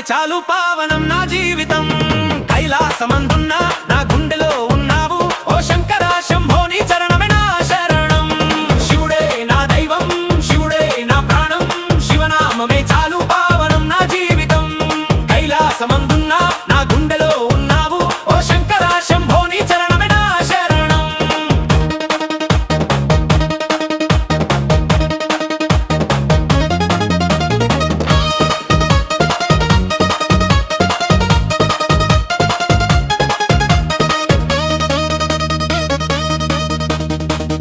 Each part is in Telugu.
చాలు పావనం నా జీవితం కైలాసమందున్న నా గుండెలో ఉన్నావు ఓ శంకర శంభో నీ చరణమే నా శరణం శివుడే నా దైవం శివుడే నా ప్రాణం శివనామమే చాలు పావనం నా జీవితం కైలాసమందున్న నా గుండెలో ఉన్నావు ఓ శంకర శంభో నీ చరణమే నా శరణం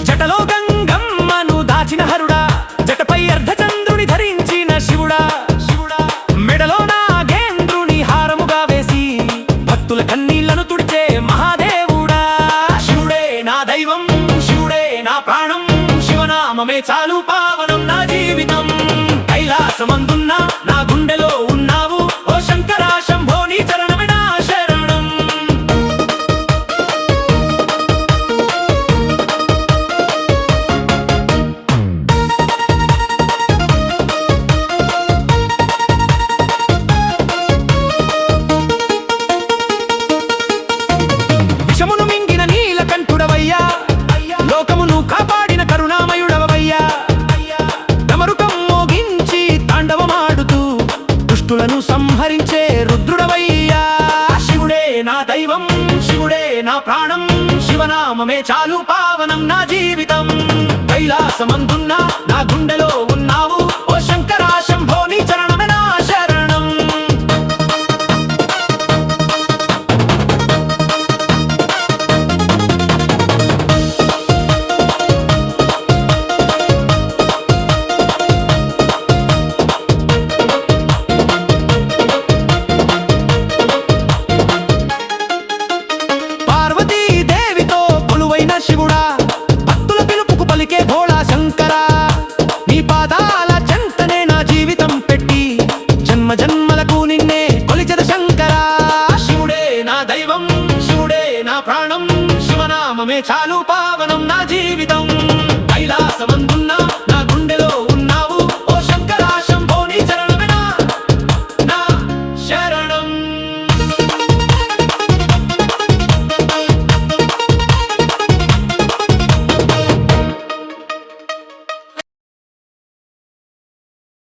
జటలో గంగమ్మను దాచిన హరుడా జటపై అర్ధచంద్రుని ధరించిన శివుడా మెడలో నాగేంద్రుని హారముగా వేసి భక్తుల కన్నీళ్లను తుడిచే మహాదేవుడా శివుడే నా దైవం శివుడే నా ప్రాణం శివనామమే చాలు పావనం నా జీవితం కైలాసమందున్న నా గుండెలో ఉన్నావు ఓ శంకర శంభో నీ చరణమే నా శరణం విషమును మింగిన నీలకంఠుడవయ్యా లోకమును కాపాడిన కరుణామయుడవయ్యా డమరుకం మోగించి తాండవమాడుతూ దుష్టులను సంహరించే రుద్రుడవయ్యా శివుడే నా దైవం శివుడే నా ప్రాణం శివనామమే చాలు పావనం నా జీవితం కైలాసమందున్న నా గుండెలో ఉన్నావు ఓ శంకర శంభో నీ చరణమే నా శరణం పార్వతీదేవితో కొలువైన శివుడా భక్తుల పిలుపుకు పలికే భోళా శంకర నీ పాదాల చెంతనే నా జీవితం పెట్టి జన్మ జన్మలకు నిన్నే కొలిచెద శంకర శివుడే నా దైవం శివుడే నా ప్రాణం శివనామమే చాలు పావనం నా జీవితం కైలాసమందున్న